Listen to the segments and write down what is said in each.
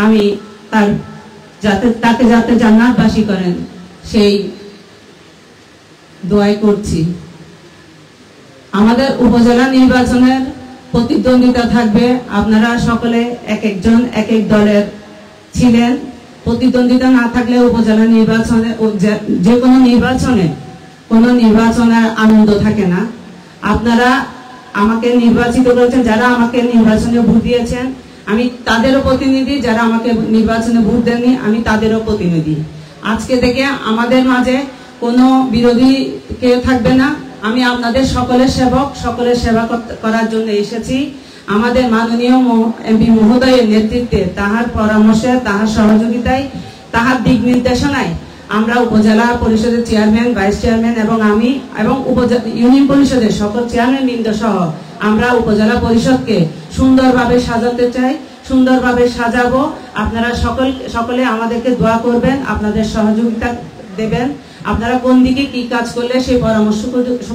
আমি তাকে যাতে জান্নাতবাসী করেন সেই দোয়াই করছি। আমাদের উপজেলা নির্বাচনের প্রতিদ্বন্দ্বিতা থাকবে। আপনারা সকলে এক একজন এক এক দলের ছিলেন। প্রতিদ্বন্দ্বিতা না থাকলে উপজেলা নির্বাচনে যে কোনো নির্বাচনের আনন্দ থাকে না। আপনারা আমাকে নির্বাচিত করেছেন, যারা আমাকে নির্বাচনে ভোট দিয়েছেন আমি তাদেরও প্রতিনিধি, যারা আমাকে নির্বাচনে ভোট দেননি আমি তাদেরও প্রতিনিধি। আজকে থেকে আমাদের মাঝে কোনো বিরোধী কেউ থাকবে না। আমি আপনাদের সকলের সেবক, সকলের সেবা করার জন্য এসেছি। আমাদের মাননীয় এমপি মহোদয়ের নেতৃত্বে, তাহার পরামর্শে, তাহার সহযোগিতায়, তাহার দিক নির্দেশনায় আমরা উপজেলা পরিষদের চেয়ারম্যান, ভাইস চেয়ারম্যান এবং আমি এবং ইউনিয়ন পরিষদের সকল চেয়ারম্যান বৃন্দ সহ আমরা উপজেলা পরিষদকে সুন্দরভাবে সাজাতে চাই, সুন্দরভাবে সাজাবো। আপনারা সকলে আমাদেরকে দোয়া করবেন, আপনাদের সহযোগিতা দেবেন। আপনারা কোন দিকে কি কাজ করলে সেই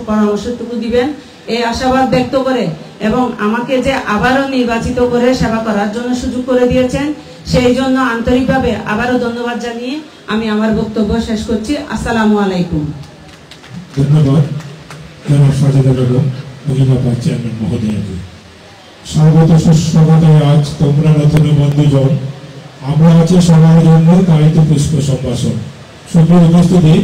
পরামর্শটুকু দিবেন এই আশাবাদ ব্যক্ত করে, এবং আমাকে যে আবারও নির্বাচিত করে সেবা করার জন্য সুযোগ করে দিয়েছেন সেই জন্য আন্তরিকভাবে আবারও ধন্যবাদ জানিয়ে আমি আমার বক্তব্য শেষ করছি। আসসালামু আলাইকুম। ধন্যবাদ জনাব সাজেদা বেগম, উপজেলা চেয়ারম্যান মহোদয়কে। স্বাগত সুস্বাগত। আজ তোমরা নতুন বন্ধুজন, আমরা আছি সবার জন্য কারিত পুষ্প সম্ভাষণ। সুপ্রিয় উপস্থিতি,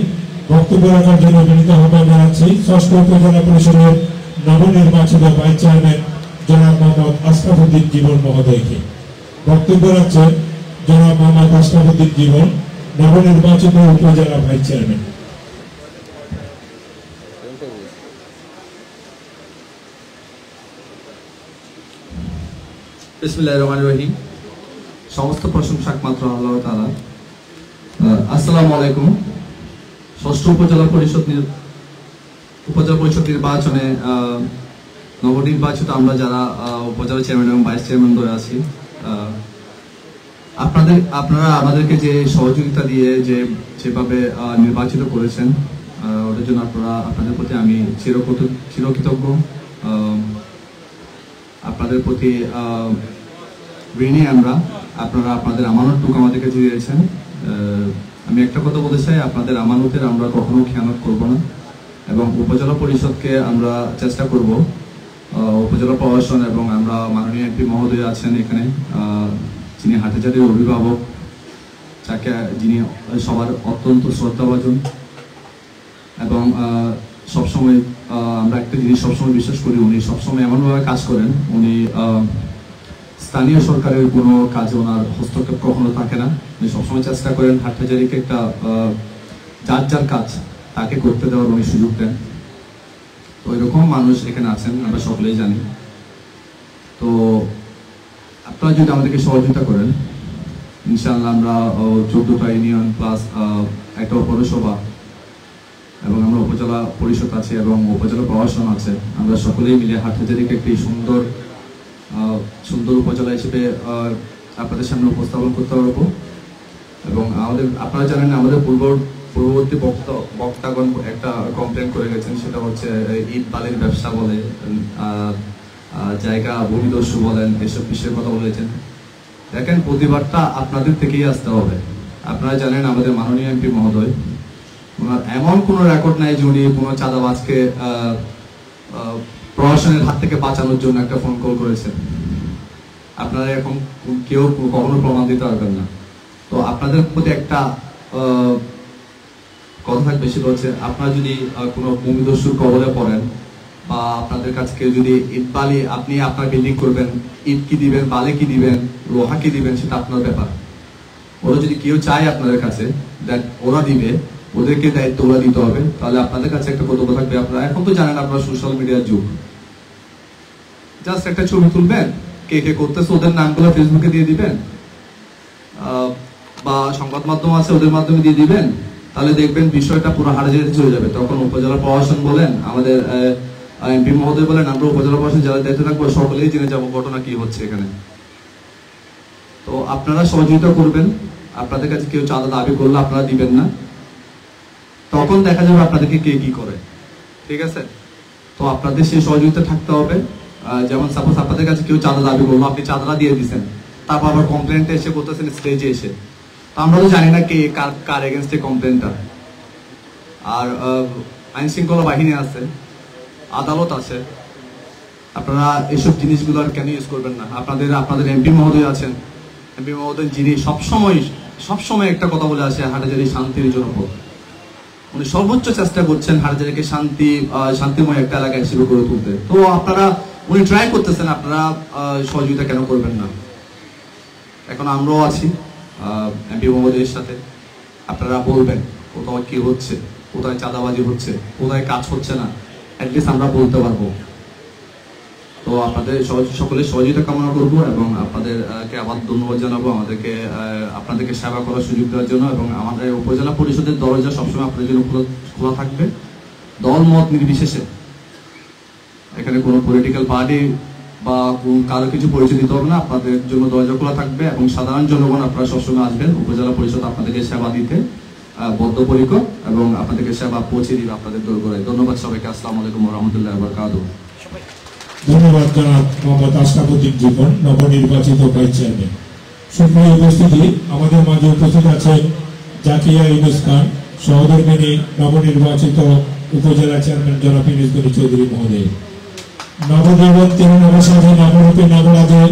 বক্তব্য রাখার জন্য বিনীত আহ্বান জানাচ্ছি ষষ্ঠ উপজেলা পরিষদের নবনির্বাচিত ভাইস চেয়ারম্যান জনাব মোহাম্মদ আশরাফুদ্দিন জীবন মহোদয়কে। বক্তব্য রাখছেন জনাব মোহাম্মদ আশরাফুদ্দিন জীবন, নবনির্বাচিত উপজেলা ভাইস চেয়ারম্যান। বিসমিল্লাহির রহমানির রহিম। সমস্ত প্রশংসা একমাত্র আল্লাহ তাআলা। আসসালামু আলাইকুম। ষষ্ঠ উপজেলা পরিষদ নির্বাচনে নবনির্বাচিত আমরা যারা উপজেলা চেয়ারম্যান এবং ভাইস চেয়ারম্যান হয়ে আছি, আপনারা আমাদেরকে যে সহযোগিতা দিয়ে যেভাবে নির্বাচিত করেছেন ওটার জন্য আপনাদের প্রতি আমি চিরকৃতজ্ঞ। আপনাদের প্রতি ঋণী আমরা। আপনারা আপনাদের আমানতটুকু আমাদেরকে দিয়েছেন। আমি একটা কথা বলতে চাই, আপনাদের আমানতের আমরা কখনো খেয়ানত করব না, এবং উপজেলা পরিষদকে আমরা চেষ্টা করব, উপজেলা প্রশাসন এবং আমরা মাননীয় এমপি মহোদয় আছেন এখানে, যিনি হাটহাজারীর অভিভাবক, যিনি সবার অত্যন্ত শ্রদ্ধাভাজন, এবং সবসময় আমরা একটা জিনিস সবসময় বিশ্বাস করি, উনি সবসময় এমনভাবে কাজ করেন, উনি স্থানীয় সরকারের কোনো কাজে ওনার হস্তক্ষেপ কখনো থাকে না। উনি সবসময় চেষ্টা করেন হাটহাজারীকে একটা যার কাজ তাকে করতে দেওয়ার উনি সুযোগ দেন। তো এরকম মানুষ এখানে আছেন, আমরা সকলেই জানি। তো আপনারা যদি আমাদেরকে সহযোগিতা করেন, ইনশাআল্লাহ আমরা 14টা ইউনিয়ন প্লাস একটা পৌরসভা এবং আমরা উপজেলা পরিষদ আছে এবং উপজেলা প্রশাসন আছে, আমরা সকলেই মিলে হাটহাজারীকে একটি সুন্দর উপজেলা হিসেবে আপনাদের সামনে উপস্থাপন করতে পারবো। এবং আপনারা জানেন আমাদের পূর্ববর্তী বক্তাগণ একটা কমপ্লেন করে গেছেন, সেটা হচ্ছে ইট বালির ব্যবসা বলে, জায়গা ভূমিদস্যু বলেন, এসব বিষয়ের কথা বলেছেন। দেখেন, প্রতিবাদটা আপনাদের থেকেই আসতে হবে। আপনারা জানেন আমাদের মাননীয় এমপি মহোদয়, ওনার এমন কোনো রেকর্ড নাই যে উনি কোনো চাঁদাবাজকে প্রশাসনের হাত থেকে বাঁচানোর জন্য একটা ফোন কল করেছেন। আপনারা এখন কেউ কখনো প্রমাণ দিতে পারবেন না। তো আপনাদের প্রতি একটা কথা থাকবে, সেটা হচ্ছে আপনারা যদি কোনো ভূমিদস্যুর কবলে পড়েন বা আপনাদের কাছে কেউ যদি ইট বালি, আপনি আপনার বিল্ডিং করবেন, ইট কি দিবেন, বালি কি দিবেন, লোহা কি দিবেন, সেটা আপনার ব্যাপার। ওরা যদি কেউ চায় আপনাদের কাছে ওরা দিবে, ওদেরকে দায়িত্ব ওরা দিতে হবে। তাহলে আপনাদের কাছে একটা কর্তব্য থাকবে, আপনারা এখন তো জানেন আপনারা সোশ্যাল মিডিয়ার যুগ, জাস্ট একটা ছবি তুলবেন, কে কে করতেছে ওদের নামগুলো ফেসবুকে দিয়ে দিবেন বা সংবাদ মাধ্যম আছে ওদের মাধ্যমে দিয়ে দিবেন, তাহলে দেখবেন বিষয়টা পুরো হাটহাজারীতে চলে যাবে। তখন উপজেলা প্রশাসন বলেন, আমাদের এমপি মহোদয় বলেন, আমরা উপজেলা প্রশাসন যারা দায়িত্বে থাকবো সকলেই জেনে যাবো ঘটনা কি হচ্ছে এখানে। তো আপনারা সহযোগিতা করবেন। আপনাদের কাছে কেউ চাঁদা দাবি করলে আপনারা দিবেন না, তখন দেখা যাবে আপনাদেরকে কে কি করে। ঠিক আছে? তো আপনাদের সেই সহযোগিতা থাকতে হবে। যেমন সাপোজ আপনাদের কাছে কেউ চাঁদা দাবি করলো, আপনি চাঁদাটা দিয়ে দিচ্ছেন, তারপর আবার কমপ্লেনটা এসে করতেছেন স্টেজে এসে। তো আমরা তো জানি না কে কার এগেনস্টে কমপ্লেনটা। আর আইন শৃঙ্খলা বাহিনী আছে, আদালত আছে, আপনারা এসব জিনিসগুলো আর কেন ইউজ করবেন না? আপনাদের এমপি মহোদয় আছেন, এমপি মহোদয় যিনি সবসময় একটা কথা বলে আসে, হাটহাজারী শান্তির জনপদ। উনি সর্বোচ্চ চেষ্টা করছেন হাটহাজারীকে শান্তিময় একটা এলাকা হিসেবে গড়ে তুলতে। তো উনি ট্রাই করতেছেন, আপনারা সহযোগিতা কেন করবেন না? এখন আমরাও আছি এমপি মহোদয়ের সাথে। আপনারা বলবেন কোথাও কি হচ্ছে, কোথায় চাঁদাবাজি হচ্ছে, কোথায় কাজ হচ্ছে না, অ্যাটলিস্ট আমরা বলতে পারবো। তো আপনাদের সকলের সহযোগিতা কামনা করবো এবং আপনাদেরকে আবার ধন্যবাদ জানাবো আপনাদেরকে সেবা করার সুযোগ দেওয়ার জন্য। এবং আমাদের উপজেলা পরিষদের দরজা সবসময় আপনাদের জন্য খোলা থাকবে, দল মত নির্বিশেষে। এখানে কোনো পলিটিক্যাল পার্টি বা কারো কিছু পরিচয় দিতে হবে না, আপনাদের জন্য দরজা খোলা থাকবে। এবং সাধারণ জনগণ আপনারা সবসময় আসবেন, উপজেলা পরিষদ আপনাদেরকে সেবা দিতে বদ্ধপরিকর এবং আপনাদেরকে সেবা পৌঁছে দিবে আপনাদের দোরগোড়ায়। ধন্যবাদ সবাইকে। আসসালামু আলাইকুম ওয়া রাহমাতুল্লাহি ওয়া বারাকাতুহু। ধন্যবাদ জনাব মোহাম্মদ আশরাফুদ্দিন জীবন, নবনির্বাচিত ভাইস চেয়ারম্যান। সুপ্রিয় উপস্থিতি, আমাদের মাঝে উপস্থিত আছেন জাকিয়া ইউনুস খান, সহধর্মিনী নবনির্বাচিত উপজেলা চেয়ারম্যান জনাব ইউনুস গনি চৌধুরী মহোদয়। নবজীবন তিনি নবসাধে নবরূপে নবরাজে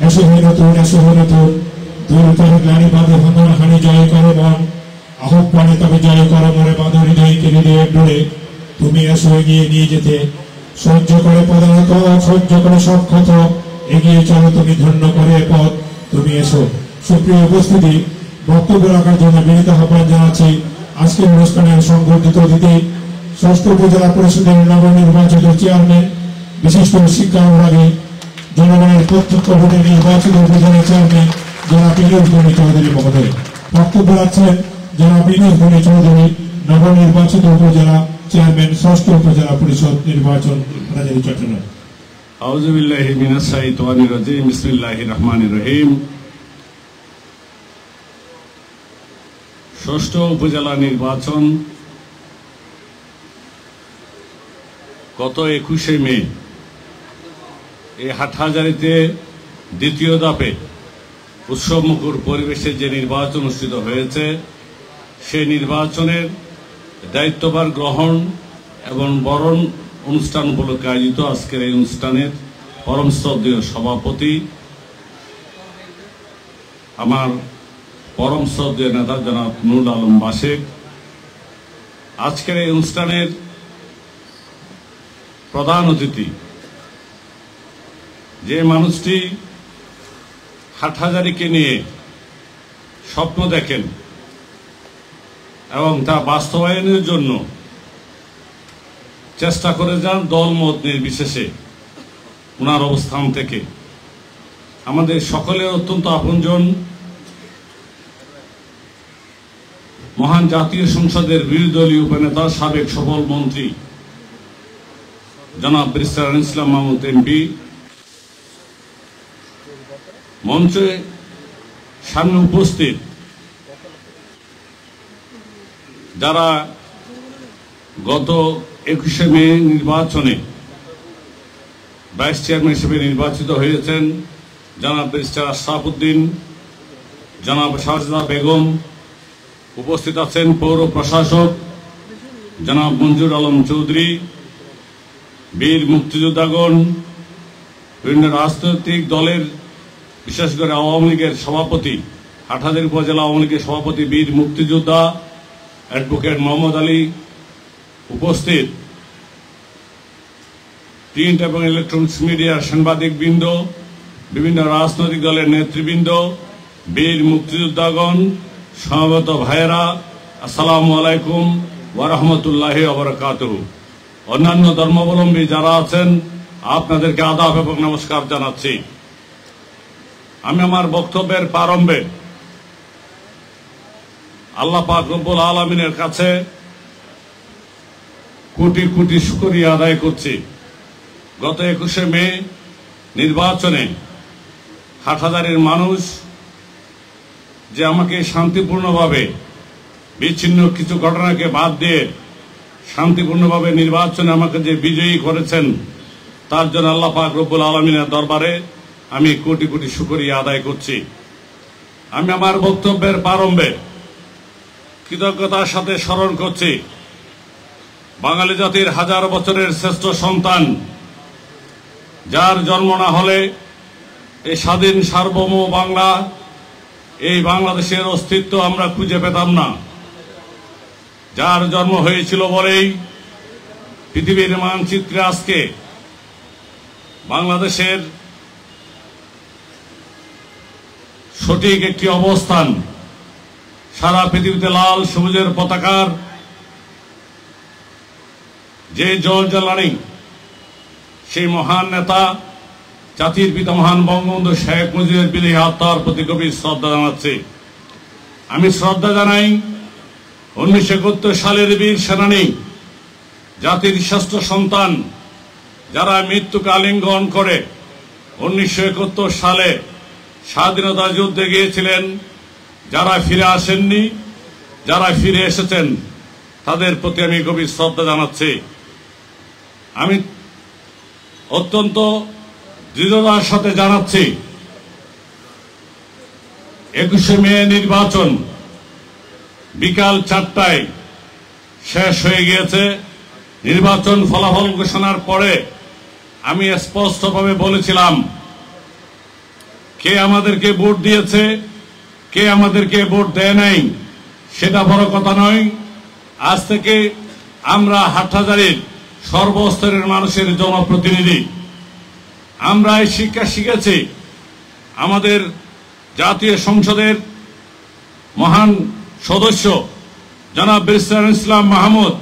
এসো হে নতুন দূর করে গ্লানি বাঁধে ভাঙন হানি জয় করে মন আহ্বানে তবে জয় করো মনে বাঁধো হৃদয়কে হৃদয়ে ডোলে তুমি এসো এগিয়ে নিয়ে যেতে সহ্য করে পদানত সহ্য করে সব ক্ষত এগিয়ে চলো তুমি ধন্য করে পথ তুমি এসো। সুপ্রিয় উপস্থিতি, বক্তব্য রাখার জন্য বিনীত আহ্বান জানাচ্ছি আজকের অনুষ্ঠানের সংবর্ধিত অতিথি ষষ্ঠ উপজেলা পরিষদের নবনির্বাচিত চেয়ারম্যান, বিশিষ্ট শিক্ষা অনুরাগী, জনগণের প্রত্যক্ষ ভোটে নির্বাচিত উপজেলা চেয়ারম্যান জনাব ইউনুস গনি চৌধুরী মহোদয়। বক্তব্য রাখছেন জনাব ইউনুস গনি চৌধুরী, নবনির্বাচিত উপজেলা চেয়ারম্যান, ষষ্ঠ উপজেলা পরিষদ নির্বাচন, হাটহাজারী, চট্টগ্রাম। আউযু বিল্লাহি মিনাশ শাইতানির রাজিম। বিসমিল্লাহির রহমানির রহিম। ষষ্ঠ উপজেলা নির্বাচন গত 21শে মে এই হাটহাজারীতে দ্বিতীয় ধাপে উৎসবমুখর পরিবেশে যে নির্বাচন অনুষ্ঠিত হয়েছে, সেই নির্বাচনের দায়িত্বভার গ্রহণ এবং বরণ অনুষ্ঠান উপলক্ষে আয়োজিত আজকের এই অনুষ্ঠানের পরম শ্রদ্ধেয় সভাপতি, আমার পরম শ্রদ্ধেয় নেতা জনাব নুরুল আলম বাশেক। আজকের এই অনুষ্ঠানের প্রধান অতিথি, যে মানুষটি হাটহাজারীকে নিয়ে স্বপ্ন দেখেন এবং তা বাস্তবায়নের জন্য চেষ্টা করে যান দলমত নির্বিশেষে ওনার অবস্থান থেকে। আমাদের সকলের অত্যন্ত আপনজন, মহান জাতীয় সংসদের বিরোধী দলীয় উপনেতা, সাবেক সফল মন্ত্রী জনাব ব্যারিস্টার ইসলাম মাহমুদ এমপি, মঞ্চে সামনে উপস্থিত যারা গত 21শে মে নির্বাচনে ভাইস চেয়ারম্যান হিসেবে নির্বাচিত হয়েছেন, জনাব ব্যারিস্টার আশরাফুদ্দিন, জনাব শাহজাদা বেগম, উপস্থিত আছেন পৌর প্রশাসক জনাব মঞ্জুর আলম চৌধুরী, বীর মুক্তিযোদ্ধাগণ, বিভিন্ন রাজনৈতিক দলের, বিশেষ করে আওয়ামী লীগের সভাপতি, হাটহাজারী উপজেলা আওয়ামী লীগের সভাপতি বীর মুক্তিযোদ্ধা অ্যাডভোকেট মোহাম্মদ আলী, উপস্থিত প্রিন্ট এবং ইলেকট্রনিক্স মিডিয়ার সাংবাদিকবৃন্দ, বিভিন্ন রাজনৈতিক দলের নেতৃবৃন্দ, বীর মুক্তিযোদ্ধাগণ, সমবেত ভাইয়েরা, আসসালামু আলাইকুম ওয়া রাহমাতুল্লাহি ওয়া বারাকাতুহু। অন্যান্য ধর্মাবলম্বী যারা আছেন, আপনাদেরকে আদাব এবং নমস্কার জানাচ্ছি। আমি আমার বক্তব্যের প্রারম্ভে আল্লাহ পাক রব্বুল আলামিনের কাছে কোটি কোটি শুকরিয়া আদায় করছি। গত 21শে মে নির্বাচনে হাটহাজারীর মানুষ যে আমাকে শান্তিপূর্ণভাবে, বিচ্ছিন্ন কিছু ঘটনাকে বাদ দিয়ে শান্তিপূর্ণভাবে নির্বাচনে আমাকে যে বিজয়ী করেছেন, তার জন্য আল্লাহ পাক রব্বুল আলামিনের দরবারে আমি কোটি কোটি শুকরিয়া আদায় করছি। আমি আমার বক্তব্যের প্রারম্ভে কৃতজ্ঞতার সাথে স্মরণ করছি বাঙালি জাতির হাজার বছরের শ্রেষ্ঠ সন্তান, যার জন্ম না হলে এই স্বাধীন সার্বভৌম বাংলা, এই বাংলাদেশের অস্তিত্ব আমরা খুঁজে পেতাম না। যার জন্ম হয়েছিল বলেই পৃথিবীর মানচিত্রে আজকে বাংলাদেশের সঠিক একটি অবস্থান। সারা পৃথিবীতে লাল সবুজের পতাকার যে জল জ্বালানি, সেই মহান নেতা জাতির পিতা মহান বঙ্গবন্ধু শেখ মুজিবের বিদায়ী আত্মার প্রতি গভীর শ্রদ্ধা জানাচ্ছি। আমি শ্রদ্ধা জানাই 1971 সালের বীর সেনানী, জাতির শ্রেষ্ঠ সন্তান, যারা মৃত্যুকে আলিঙ্গন করে 1971 সালে স্বাধীনতা যুদ্ধে গিয়েছিলেন, যারা ফিরে আসেননি, যারা ফিরে এসেছেন, তাদের প্রতি আমি গভীর শ্রদ্ধা জানাচ্ছি। আমি অত্যন্ত দৃঢ়তার সাথে জানাচ্ছি 21শে মে নির্বাচন বিকাল 4টায় শেষ হয়ে গিয়েছে। নির্বাচন ফলাফল ঘোষণার পরে আমি স্পষ্টভাবে বলেছিলাম, কে আমাদেরকে ভোট দিয়েছে, কে আমাদেরকে ভোট দেয় নাই সেটা বড় কথা নয়। আজ থেকে আমরা হাটহাজারীর সর্বস্তরের মানুষের জনপ্রতিনিধি। আমরা এই শিক্ষা শিখেছি আমাদের জাতীয় সংসদের মহান সদস্য জনাব ব্যারিস্টার ইসলাম মাহমুদ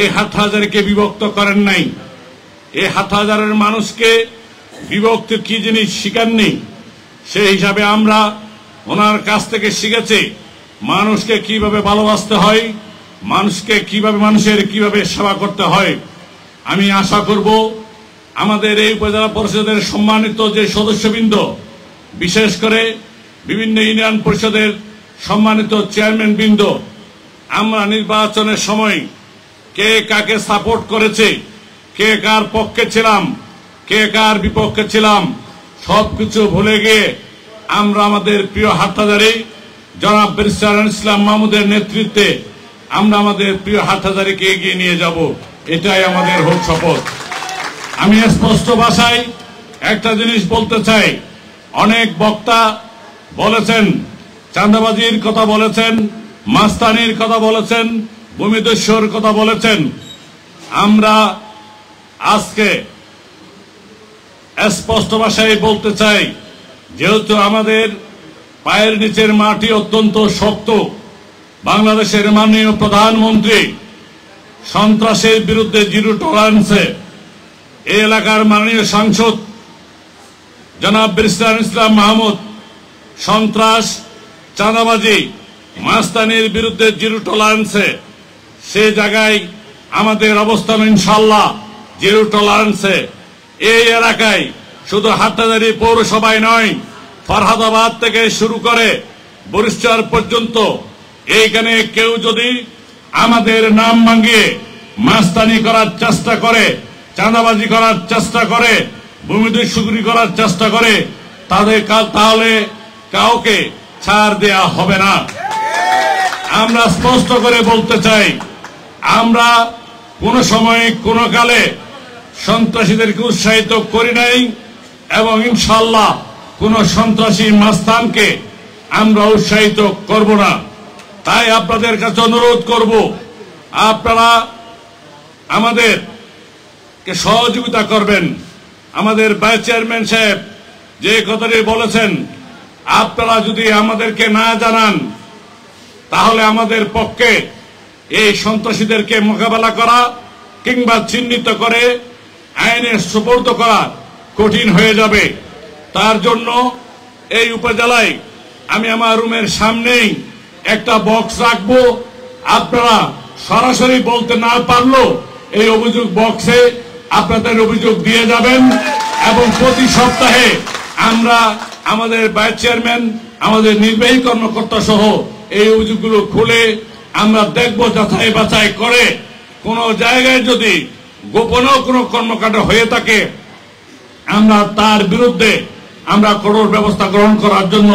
এই হাটহাজারীকে বিভক্ত করেন নাই। এই হাটহাজারের মানুষকে বিভক্ত কি জিনিস শিখাননি। সেই হিসাবে আমরা ওনার কাছ থেকে শিখেছি মানুষকে কিভাবে ভালোবাসতে হয়, মানুষকে কিভাবে কিভাবে সেবা করতে হয়। আমি আশা করব আমাদের এই উপজেলা পরিষদের সম্মানিত যে সদস্যবৃন্দ, বিশেষ করে বিভিন্ন ইউনিয়ন পরিষদের সম্মানিত চেয়ারম্যান বৃন্দ, আমরা নির্বাচনের সময় কে কাকে সাপোর্ট করেছে, কে কার পক্ষে ছিলাম, কে কার বিপক্ষে ছিলাম, সবকিছু ভুলে গিয়ে আমরা আমাদের প্রিয় হাটহাজারী জনাব ব্যারিস্টার ইসলাম মাহমুদের নেতৃত্বে আমরা আমাদের প্রিয় হাটহাজারীকে এগিয়ে নিয়ে যাব। এটাই আমাদের হোক শপথ। আমি স্পষ্ট ভাষায় একটা জিনিস বলতে চাই, অনেক বক্তা বলেছেন, চাঁদাবাজির কথা বলেছেন, মাস্তানির কথা বলেছেন, ভূমিদস্যুর কথা বলেছেন। আমরা আজকে স্পষ্ট ভাষায় বলতে চাই, যেহেতু আমাদের পায়ের নিচের মাটি অত্যন্ত শক্ত, বাংলাদেশের মাননীয় প্রধানমন্ত্রী সন্ত্রাসের বিরুদ্ধে জিরো টলারেন্সে, এই এলাকার মাননীয় সাংসদ জনাব ব্যারিস্টার ইসলাম মাহমুদ সন্ত্রাস, চাঁদাবাজি, মাস্তানির বিরুদ্ধে জিরো টলারেন্সে, সে জায়গায় আমাদের অবস্থান ইনশাআল্লাহ জিরো টলারেন্সে। এই এলাকায় শুধু হাটহাজারী পৌরসভায় নয়, ফরহাদাবাদ থেকে শুরু করে বরিশাল পর্যন্ত এইখানে কেউ যদি আমাদের নাম ভাঙিয়ে মাস্তানি করার চেষ্টা করে, চাঁদাবাজি করার চেষ্টা করে, ভূমিদস্যুগিরি করার চেষ্টা করে, তাহলে কাউকে ছাড় দেয়া হবে না। আমরা স্পষ্ট করে বলতে চাই, আমরা কোন সময় কোন কালে সন্ত্রাসীদেরকে উৎসাহিত করি নাই এবং ইনশাআল্লাহ কোন সন্ত্রাসী মাস্তানকে আমরা উৎসাহিত করব না। তাই আপনাদের কাছে অনুরোধ করব, আপনারা আমাদেরকে সহযোগিতা করবেন। আমাদের ভাইস চেয়ারম্যান সাহেব যে কথাটি বলেছেন, আপনারা যদি আমাদেরকে না জানান তাহলে আমাদের পক্ষে এই সন্ত্রাসীদেরকে মোকাবেলা করা কিংবা চিহ্নিত করে আইনের সুপর্দ করা কঠিন হয়ে যাবে। তার জন্য এই উপজেলায় আমি আমার রুমের সামনেই একটা বক্স রাখবো। আপনারা সরাসরি বলতে না পারলেও এই অভিযোগ বক্সে আপনাদের অভিযোগ দিয়ে যাবেন এবং প্রতি সপ্তাহে আমরা আমাদের ভাইস চেয়ারম্যান, আমাদের নির্বাহী কর্মকর্তা সহ এই অভিযোগগুলো খুলে আমরা দেখব, যাচাই বাছাই করে কোন জায়গায় যদি গোপনেও কোনো কর্মকাণ্ড হয়ে থাকে আমরা তার বিরুদ্ধে আমরা কঠোর ব্যবস্থা গ্রহণ করার জন্য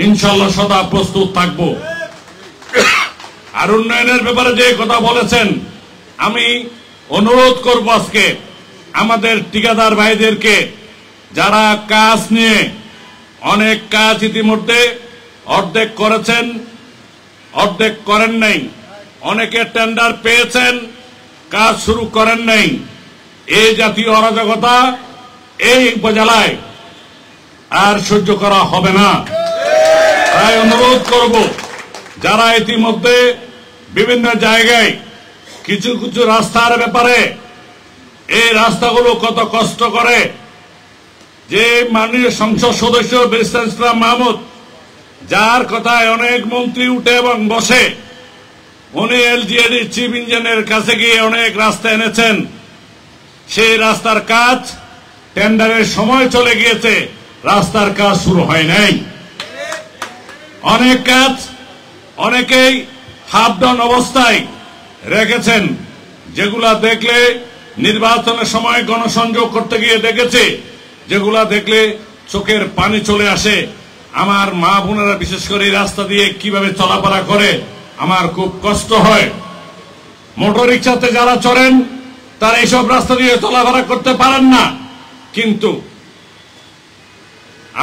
ইনশাআল্লাহ সদা প্রস্তুত থাকব। আর উন্নয়নের ব্যাপারে যে কথা বলেছেন, আমি অনুরোধ করব আজকে আমাদের ঠিকাদার ভাইদেরকে, যারা কাজ নিয়ে অনেক কাজ ইতিমধ্যে অর্ধেক করেছেন, অর্ধেক করেন নাই, অনেকে টেন্ডার পেয়েছেন, কাজ শুরু করেন নাই, এই জাতীয় অরাজকতা এই উপজেলায় আর সহ্য করা হবে না। তাই অনুরোধ করব, যারা ইতিমধ্যে বিভিন্ন জায়গায় কিছু কিছু রাস্তার ব্যাপারে, এই রাস্তাগুলো কত কষ্ট করে, যে মাননীয় সংসদ সদস্য ব্যারিস্টার ইসলাম মাহমুদ, যার কথায় অনেক মন্ত্রী উঠে এবং বসে, উনি এলজিইডি চিফ ইঞ্জিনিয়ারের কাছে গিয়ে অনেক রাস্তা এনেছেন, সেই রাস্তার কাজ টেন্ডারের সময় চলে গিয়েছে, রাস্তার কাজ শুরু হয় নাই। অনেক কাজ অনেকেই হাফ ডাউন অবস্থায় রেখেছেন, যেগুলা দেখলে নির্বাচনের সময় গণসংযোগ করতে গিয়ে দেখেছে, যেগুলা দেখলে চোখের পানি চলে আসে। আমার মা বোনেরা বিশেষ করে এই রাস্তা দিয়ে কিভাবে চলাফেরা করে আমার খুব কষ্ট হয়। মোটর রিক্সাতে যারা চড়েন তারা এইসব রাস্তা দিয়ে চলাফেরা করতে পারেন না, কিন্তু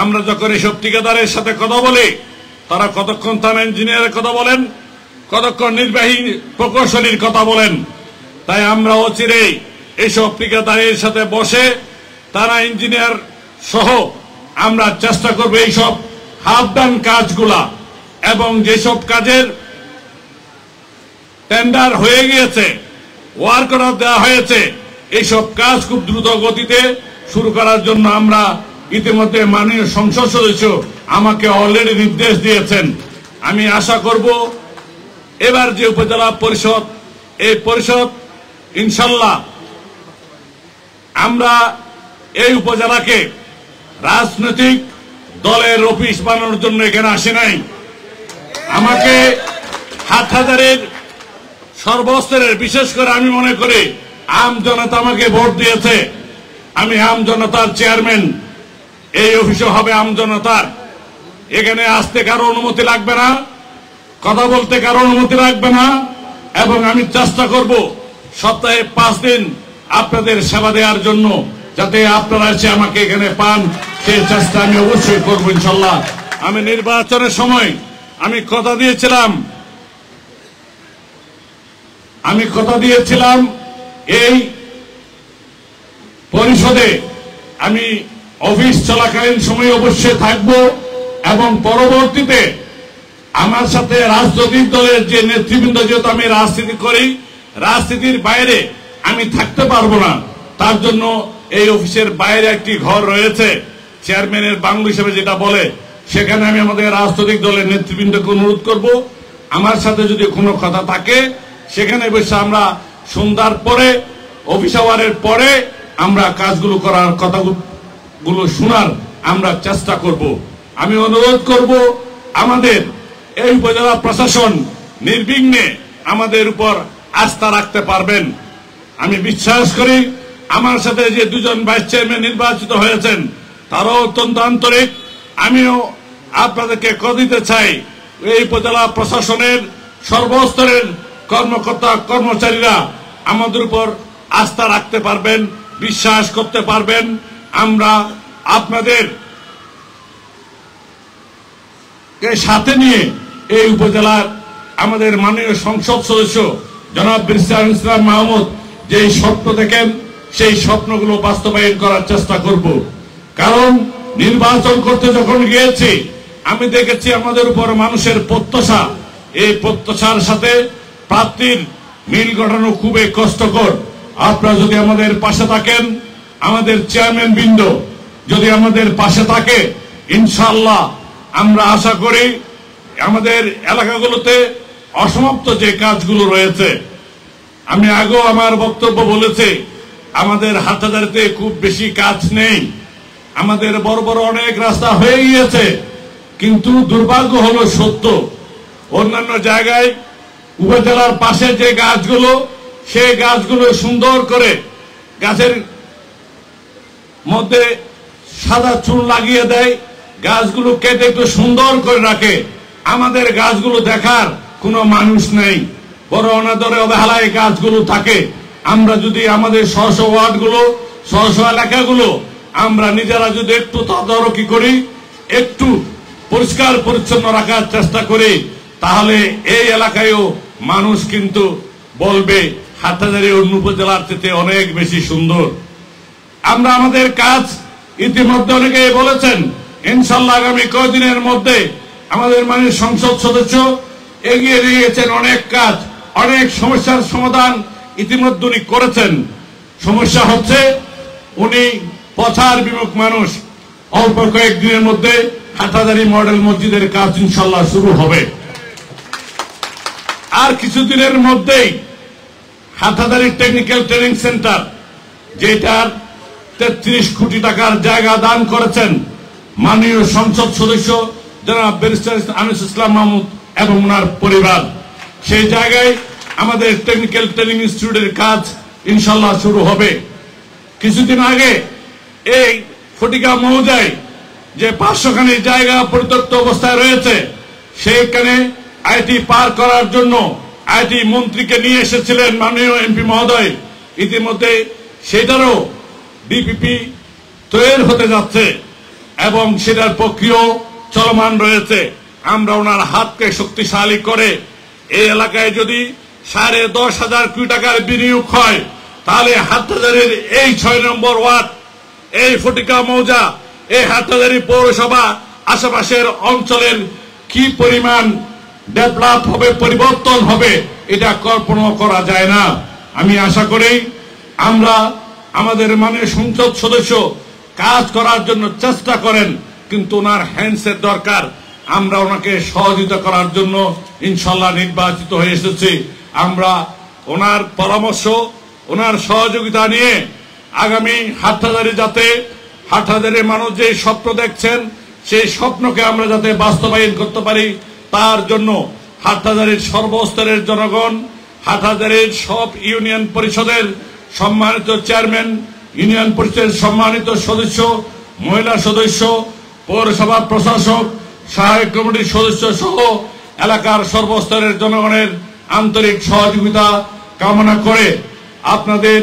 আমরা যখন এইসব ঠিকাদারের সাথে কথা বলি, তারা কতক্ষণ থানা ইঞ্জিনিয়ারের কথা বলেন, কতক্ষণ নির্বাহী প্রকৌশলীর কথা বলেন। তাই আমরা অচিরেই এইসব ঠিকাদারের সাথে বসে থানা ইঞ্জিনিয়ার সহ আমরা চেষ্টা করব এইসব হাফ ডান কাজগুলা, এবং যেসব কাজের টেন্ডার হয়ে গিয়েছে, ওয়ার্ক অর্ডার দেওয়া হয়েছে, এইসব কাজ খুব দ্রুত গতিতে শুরু করার জন্য আমরা ইতিমধ্যে মাননীয় সংসদ সদস্য আমাকে অলরেডি নির্দেশ দিয়েছেন। আমি আশা করব এবার যে উপজেলা পরিষদ, এই পরিষদ ইনশাল্লাহ আমরা এই উপজেলাকে রাজনৈতিক দলের অফিস বানানোর জন্য এখানে আসে নাই। আমাকে হাটহাজারের সর্বস্তরের, বিশেষ করে আমি মনে করি আম জনতা আমাকে ভোট দিয়েছে, আমি আম জনতার চেয়ারম্যান, এই অফিসও হবে আম জনতার। এখানে আসতে কারো অনুমতি লাগবে না, কথা বলতে কারো অনুমতি লাগবে না, এবং আমি চেষ্টা করব সপ্তাহে 5 দিন আপনাদের সেবা দেওয়ার জন্য, যাতে আপনারা এসে আমাকে এখানে পান, সেই চেষ্টা আমি অবশ্যই করবো ইনশাল্লাহ। আমি নির্বাচনের সময় আমি কথা দিয়েছিলাম এই পরিষদে আমি অফিস চলাকালীন সময় অবশ্যই থাকব, এবং পরবর্তীতে আমার সাথে রাজনৈতিক দলের যে নেতৃবৃন্দ, যেহেতু আমি রাজনীতি করি, রাজনীতির বাইরে আমি থাকতে পারবো না। তার জন্য এই অফিসের বাইরে একটি ঘর রয়েছে, চেয়ারম্যানের বাংলো হিসেবে যেটা বলে, সেখানে আমি আমাদের রাজনৈতিক দলের নেতৃবৃন্দকে অনুরোধ করব, আমার সাথে যদি কোনো কথা থাকে সেখানে বসে আমরা সন্ধ্যার পরে, অফিস আওয়ারের পরে আমরা কাজগুলো করার, কথাগুলো শোনার আমরা চেষ্টা করব। আমি অনুরোধ করব আমাদের এই উপজেলা প্রশাসন নির্বিঘ্নে আমাদের উপর আস্থা রাখতে পারবেন। আমি বিশ্বাস করি আমার সাথে যে 2 জন ভাইস চেয়ারম্যান নির্বাচিত হয়েছেন তারাও অত্যন্ত আন্তরিক। আমিও আপনাদেরকে কথা দিতে চাই, এই উপজেলা প্রশাসনের সর্বস্তরের কর্মকর্তা কর্মচারীরা আমাদের উপর আস্থা রাখতে পারবেন, বিশ্বাস করতে পারবেন। আমরা আপনাদের সাথে নিয়ে এই উপজেলার আমাদের মাননীয় সংসদ সদস্য জনাব ব্যারিস্টার ইসলাম মাহমুদ যে স্বপ্ন দেখেন, সেই স্বপ্নগুলো বাস্তবায়ন করার চেষ্টা করব। কারণ নির্বাচন করতে যখন গিয়েছি আমি দেখেছি আমাদের উপর মানুষের প্রত্যাশা, এই প্রত্যাশার সাথে প্রাপ্তির মিল ঘটানো খুবই কষ্টকর। আপনারা যদি আমাদের পাশে থাকেন, আমাদের চেয়ারম্যান বৃন্দ যদি আমাদের পাশে থাকে, ইনশাআল্লাহ আমরা আশা করি আমাদের এলাকাগুলোতে অসমাপ্ত যে কাজগুলো রয়েছে, আমি আগেও আমার বক্তব্য বলেছি, আমাদের হাটহাজারিতে খুব বেশি কাজ নেই, আমাদের বড় বড় অনেক রাস্তা হয়ে গিয়েছে, কিন্তু দুর্ভাগ্য হলো সত্য, অন্যান্য জায়গায় উপজেলার পাশে যে গাছগুলো, সেই গাছগুলো সুন্দর করে গাছের মধ্যে সাদা চুন লাগিয়ে দেয়, গাছগুলো কেটে একটু সুন্দর করে রাখে। আমাদের গাছগুলো দেখার কোনো মানুষ নেই, বড় অনাদরে অবহেলায় গাছগুলো থাকে। আমরা যদি আমাদের স্ব ওয়ার্ডগুলো, স্ব এলাকাগুলো আমরা নিজেরা যদি একটু তদারকি করি, একটু পরিষ্কার পরিচ্ছন্ন রাখার চেষ্টা করি, তাহলে এই এলাকায়ও মানুষ কিন্তু বলবে হাটহাজারী অন্য উপজেলার চেয়ে অনেক বেশি সুন্দর। আমরা আমাদের কাজ ইতিমধ্যে অনেকেই বলেছেন, ইনশাল্লাহ আগামী কয়েকদিনের মধ্যে আমাদের মাননীয় সংসদ সদস্য এগিয়ে নিয়ে গেছেন অনেক কাজ, অনেক সমস্যার সমাধান ইতিমধ্যে উনি করেছেন। সমস্যা হচ্ছে উনি পথের বিমুখ মানুষ, অল্প কয়েকদিনের মধ্যে হাটহাজারী মডেল মসজিদের কাজ ইনশাল্লাহ শুরু হবে। আর কিছুদিনের মধ্যেই হাটহাজারী টেকনিক্যাল ট্রেনিং সেন্টার, যেটার 33 কোটি টাকার জায়গা দান করেছেন মাননীয় সংসদ সদস্য জনাব ব্যারিস্টার আনিস ইসলাম মাহমুদ এবং ওনার পরিবার, সেই জায়গায় আমাদের টেকনিক্যাল ট্রেনিং ইনস্টিটিউটের কাজ ইনশাল্লাহ শুরু হবে। কিছুদিন আগে এই ফটিকা মৌজায় যে 500 খানি জায়গা পরিত্যক্ত অবস্থায় রয়েছে, সেইখানে আইটি পার করার জন্য আইটি মন্ত্রীকে নিয়ে এসেছিলেন মাননীয় এমপি মহোদয়। ইতিমধ্যে সেটারও ডিপিপি তৈরি হতে যাচ্ছে এবং সেটার প্রক্রিয়া চলমান রয়েছে। আমরা ওনার হাতকে শক্তিশালী করে এই এলাকায় যদি 10,500 কোটি টাকার বিনিয়োগ হয়, তাহলে হাটহাজারীর এই 6 নম্বর ওয়ার্ড, এই ফটিকা মৌজা, এই হাটহাজারী পৌরসভা, আশেপাশের অঞ্চলের কি পরিমাণ ডেভেলপ হবে, পরিবর্তন হবে, এটা কল্পনা করা যায় না। আমি আশা করি আমরা আমাদের মাননীয় সংসদ সদস্য কাজ করার জন্য চেষ্টা করেন, কিন্তু ওনার হ্যান্ডসেট দরকার। আমরা ওনাকে সহযোগিতা করার জন্য ইনশাল্লাহ নির্বাচিত হয়ে এসেছি। আমরা ওনার পরামর্শ, ওনার সহযোগিতা নিয়ে আগামী হাটহাজারী যাতে, হাটহাজারীর মানুষ যে স্বপ্ন দেখছেন সেই স্বপ্নকে আমরা যাতে বাস্তবায়ন করতে পারি, তার জন্য হাটহাজারীর সর্বস্তরের জনগণ, হাটহাজারীর সব ইউনিয়ন পরিষদের সম্মানিত চেয়ারম্যান, ইউনিয়ন পরিষদের সম্মানিত সদস্য, মহিলা সদস্য, পৌরসভা প্রশাসক, সহায়ক কমিটির সদস্য সহ এলাকার সর্বস্তরের জনগণের আন্তরিক সহযোগিতা কামনা করে আপনাদের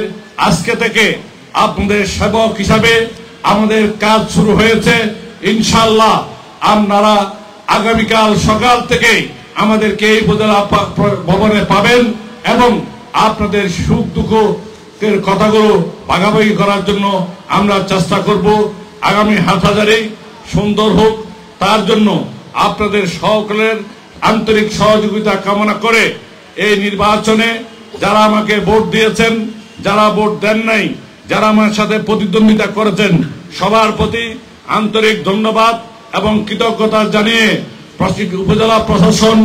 আজকে থেকে আপনাদের সেবক হিসাবে আমাদের কাজ শুরু হয়েছে। ইনশাআল্লাহ আপনারা আগামীকাল সকাল থেকে আমাদেরকে এই উপজেলা ভবনে পাবেন এবং আপনাদের সুখ দুঃখের কথাগুলো ভাগাভাগি করার জন্য আমরা চেষ্টা করব। আগামী হাটহাজারী সুন্দর হোক, তার জন্য আপনাদের সকলের আন্তরিক সহযোগিতা কামনা করে এই নির্বাচনে যারা আমাকে ভোট দিয়েছেন, যারা ভোট দেন নাই, যারা আমার সাথে প্রতিদ্বন্দ্বিতা করেছেন, সবার প্রতি আন্তরিক ধন্যবাদ এবং কৃতজ্ঞতা জানিয়ে উপজেলা প্রশাসন,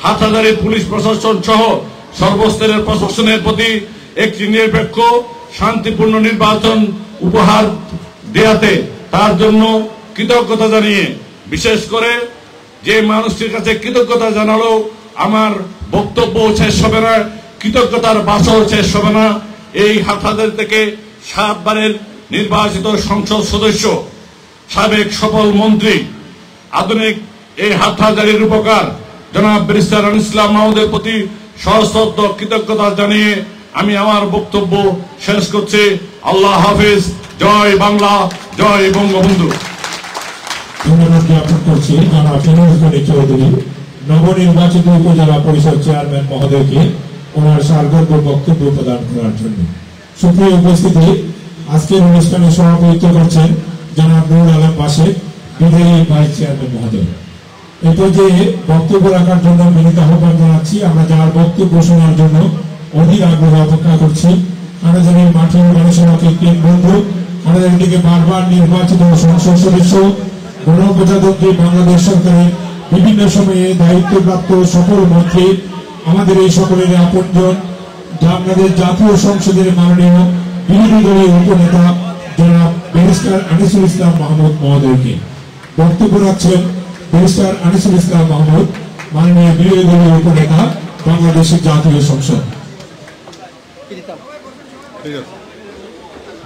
হাটহাজারী পুলিশ প্রশাসন সহ সর্বস্তরের প্রশাসনের প্রতি একটি নিরপেক্ষ শান্তিপূর্ণ নির্বাচন উপহার দেয়াতে তার জন্য কৃতজ্ঞতা জানিয়ে, বিশেষ করে যে মানুষটির কাছে কৃতজ্ঞতা জানালো আমার বক্তব্য শেষ হবে না, কৃতজ্ঞতার বাসও শেষ হবে না। এই হাটহাজারী থেকে 7 বারের নির্বাচিত সংসদ সদস্য, সাবেক সফল মন্ত্রী, আধুনিক এই হাটহাজারীর রূপকার জনাব ব্যারিস্টার আনিস ইসলাম মাহমুদের প্রতি সশ্রদ্ধ কৃতজ্ঞতা জানিয়ে আমি আমার বক্তব্য শেষ করছি। আল্লাহ হাফিজ। জয় বাংলা, জয় বঙ্গবন্ধু। ধন্যবাদ জ্ঞাপন করছি জনাব ফিরোজ চৌধুরী, নবনির্বাচিত উপজেলা পরিষদ চেয়ারম্যান মহোদয়কে ওনার সারগর্ভ বক্তব্য প্রদান করার জন্য। সুপ্রিয় উপস্থিতি, আজকের অনুষ্ঠানে সভাপতিত্ব করছেন জনাব নুর আলম বাসেক, বিদায়ী ভাইস চেয়ারম্যান মহোদয়। এই পর্যায়ে বক্তব্য রাখার জন্য বিনীত আহ্বান জানাচ্ছি। আমরা যার বক্তব্য শোনার জন্য অধীর আগ্রহে অপেক্ষা করছি। হাটহাজারীর মাটির মানুষের কেন্দ্র বন্ধু, হাটহাজারী থেকে বারবার নির্বাচিত সংসদ সদস্য, গণপ্রজাতন্ত্রী বাংলাদেশ সরকারের বিভিন্ন সময়ে দায়িত্বপ্রাপ্ত সকল মন্ত্রী, আমাদের এই সকলের আপনজন, আমাদের জাতীয় সংসদের মাননীয় বিরোধী দলীয় উপনেতা জনাব ব্যারিস্টার আনিসুল ইসলাম মাহমুদ মহোদয়কে। বক্তব্য রাখছেন ব্যারিস্টার আনিসুল ইসলাম মাহমুদ, মাননীয় বিরোধী দলীয় উপনেতা, বাংলাদেশের জাতীয় সংসদ।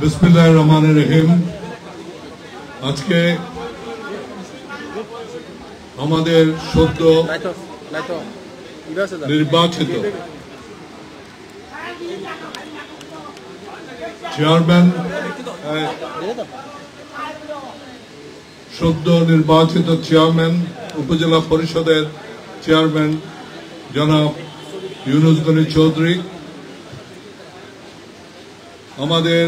বিসমিল্লাহির রহমানির রহিম। আজকে আমাদের সদ্য নির্বাচিত চেয়ারম্যান উপজেলা পরিষদের চেয়ারম্যান জনাব ইউনুস গনি চৌধুরী, আমাদের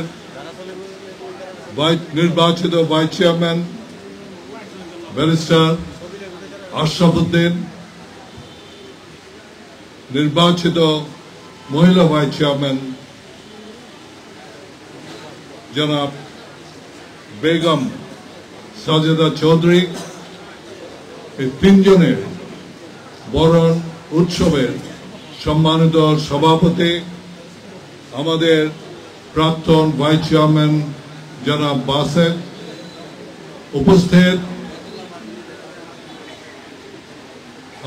নির্বাচিত vice chairman barrister Ashraf Uddin, নির্বাচিত মহিলা ভাইস চেয়ারম্যান জনাব বেগম সাজেদা চৌধুরী, এই তিনজনের বরণ উৎসবের সম্মানিত সভাপতি আমাদের প্রাক্তন ভাইস চেয়ারম্যান জনাব বাসেদ, উপস্থিত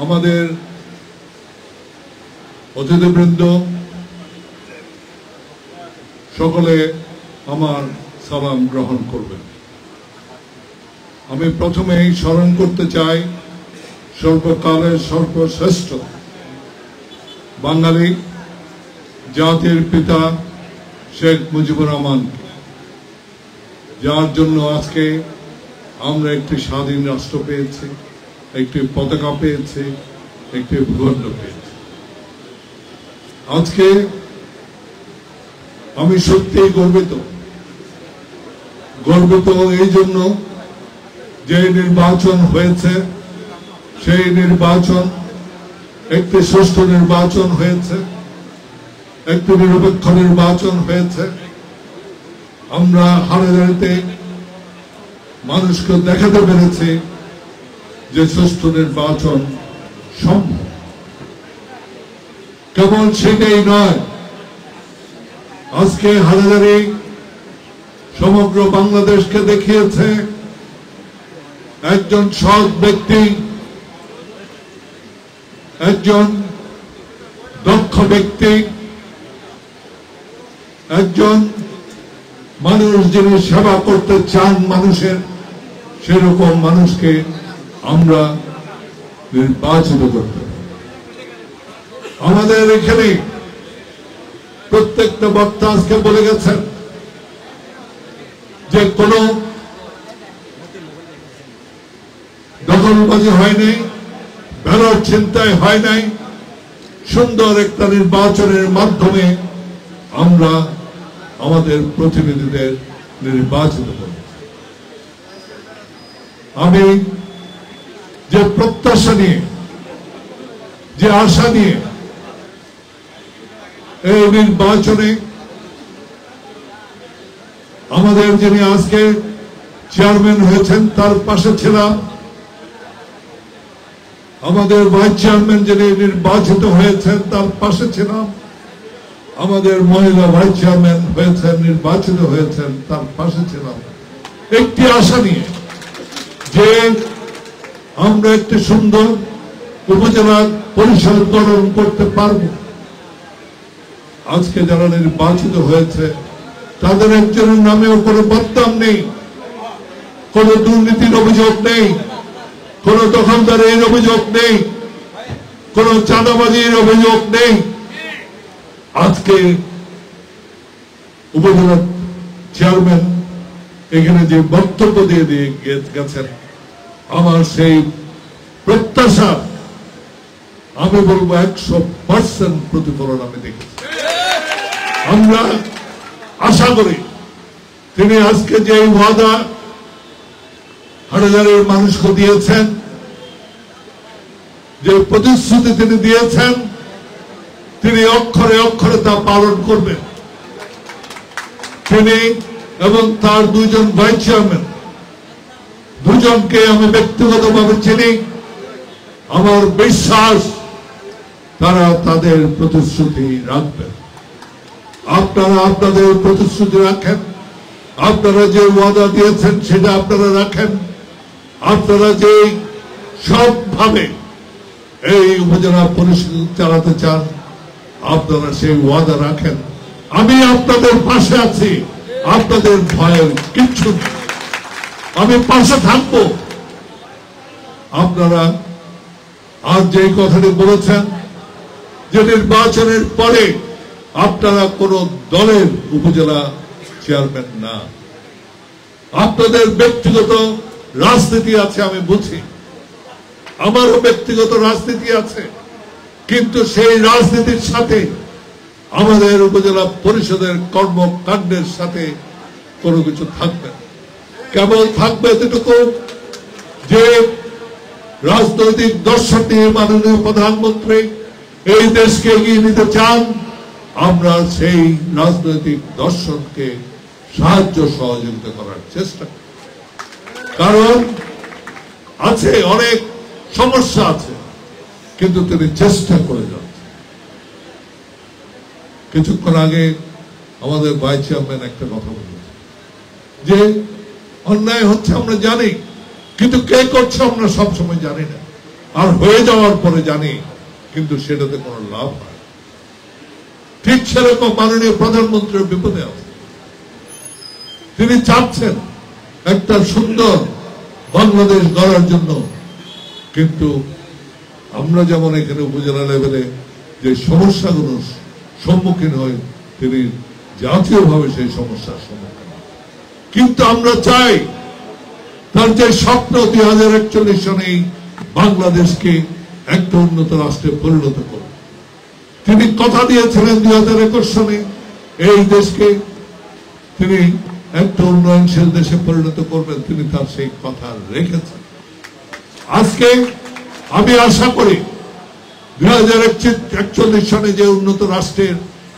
আমাদের অতিথিবৃন্দ, সকলে আমার সালাম গ্রহণ করবেন। আমি প্রথমেই স্মরণ করতে চাই সর্বকালের সর্বশ্রেষ্ঠ বাঙালি জাতির পিতা শেখ মুজিবুর রহমান, যার জন্য আজকে আমরা একটি স্বাধীন রাষ্ট্র পেয়েছি, একটি পতাকা পেয়েছি, একটি ভূখণ্ড পেয়েছি। আজকে আমি সত্যিই গর্বিত এই জন্য যে নির্বাচন হয়েছে, সেই নির্বাচন একটি সুষ্ঠু নির্বাচন হয়েছে, একটি নিরপেক্ষ নির্বাচন হয়েছে। আমরা হানাদারিতে মানুষকে দেখাতে পেরেছি যে সুষ্ঠু নির্বাচন সম্ভব। কেবল সেটাই নয়, আজকে হানাদারি সমগ্র বাংলাদেশকে দেখিয়েছে একজন সৎ ব্যক্তি, একজন দক্ষ ব্যক্তি, একজন মানুষ যিনি সেবা করতে চান মানুষের, সেরকম মানুষকে আমরা নির্বাচিত করতে। আমাদের এখানে প্রত্যেকটা বক্তা আজকে বলে গেছেন যে কোনো দখলবাজি হয় নাই, ব্যালট ছিনতাই হয় নাই, সুন্দর একটা নির্বাচনের মাধ্যমে আমরা আমাদের প্রতিনিধিদের নির্বাচিত করি। আমি যে প্রত্যাশা নিয়ে, যে আশা নিয়ে এই নির্বাচনে আমাদের যিনি আজকে চেয়ারম্যান হয়েছেন তার পাশে ছিলাম, আমাদের ভাইস চেয়ারম্যান যিনি নির্বাচিত হয়েছেন তার পাশে ছিলাম, আমাদের মহিলা ভাইস চেয়ারম্যান হয়েছেন, নির্বাচিত হয়েছেন, তার পাশে ছিলাম, একটি আশা নিয়ে যে আমরা একটি সুন্দর উপজেলা পরিষদ গঠন করতে পারব। আজকে যারা নির্বাচিত হয়েছে তাদের একজনের নামেও কোনো বদনাম নেই, কোনো দুর্নীতির অভিযোগ নেই, কোনো দখলদারির অভিযোগ নেই, কোনো চাঁদাবাজির অভিযোগ নেই। আজকে উপজেলা চেয়ারম্যান এখানে যে বক্তব্য দিয়ে গেছেন, আমার সেই প্রত্যাশা আমি বলবো 100% প্রতিফলন আমি দেখি। আমরা আশা করি তিনি আজকে যে ওয়াদা হাজারের মানুষকে দিয়েছেন, যে প্রতিশ্রুতি তিনি দিয়েছেন, তিনি অক্ষরে অক্ষরে তা পালন করবেন। তিনি এবং তার দুইজন ভাইস চেয়ারম্যান, দুজনকে আমি ব্যক্তিগতভাবে চিনি। আমার বিশ্বাস তারা তাদের প্রতিশ্রুতি রাখবেন। আপনারা আপনাদের প্রতিশ্রুতি রাখেন, আপনারা যে ওয়াদা দিয়েছেন সেটা আপনারা রাখেন, আপনারা যে সবভাবে এই উপজেলা পরিষদ চালাতে চান আপনারা সেই ওয়াদা রাখেন। আমি আপনাদের পাশে আছি, আপনাদের ভয়ের কিচ্ছু নেই। আমি পাশে থাকবো। আপনারা আজ যে কথাটি বলেছেন যে নির্বাচনের পরে আপনারা কোন দলের উপজেলা চেয়ারম্যান না, আপনাদের ব্যক্তিগত রাজনীতি আছে, আমি বুঝি, আমারও ব্যক্তিগত রাজনীতি আছে, কিন্তু সেই রাজনীতির সাথে আমাদের উপজেলা পরিষদের কর্মকাণ্ডের সাথে কোনো কিছু থাকবে না। কেবল থাকবে এতটুকু যে রাজনৈতিক দর্শন নিয়ে মাননীয় প্রধানমন্ত্রী এই দেশকে এগিয়ে নিতে চান, আমরা সেই রাজনৈতিক দর্শনকে সাহায্য সহযোগিতা করার চেষ্টা করি। কারণ আছে, অনেক সমস্যা আছে, কিন্তু তিনি চেষ্টা করে যাচ্ছেন। কিছুক্ষণ আগে আমাদের ভাইস চেয়ারম্যান একটা কথা বলেছে যে অন্যায় হচ্ছে আমরা জানি, কিন্তু কে করছে আমরা সবসময় জানি না, আর হয়ে যাওয়ার পরে জানি, কিন্তু সেটাতে কোনো লাভ হয়। ঠিক সেরকম মাননীয় প্রধানমন্ত্রীর বিপদে আছে। তিনি চাচ্ছেন একটা সুন্দর বাংলাদেশ গড়ার জন্য, কিন্তু আমরা যেমন এখানে উপজেলা লেভেলে যে সমস্যাগুলো সম্মুখীন হই, তিনি জাতীয়ভাবে সেই সমস্যার সম্মুখীন। কিন্তু আমরা চাই তার যে স্বপ্ন 2041 সনে বাংলাদেশকে একটা উন্নত রাষ্ট্রে পরিণত করবে, তিনি কথা দিয়েছিলেন 2021 সনে এই দেশকে তিনি একটা উন্নয়নশীল দেশে পরিণত করবেন। তিনি তার সেই কথা রেখেছেন। আজকে আমি আশা করি 2041 সনে যে উন্নত রাষ্ট্রের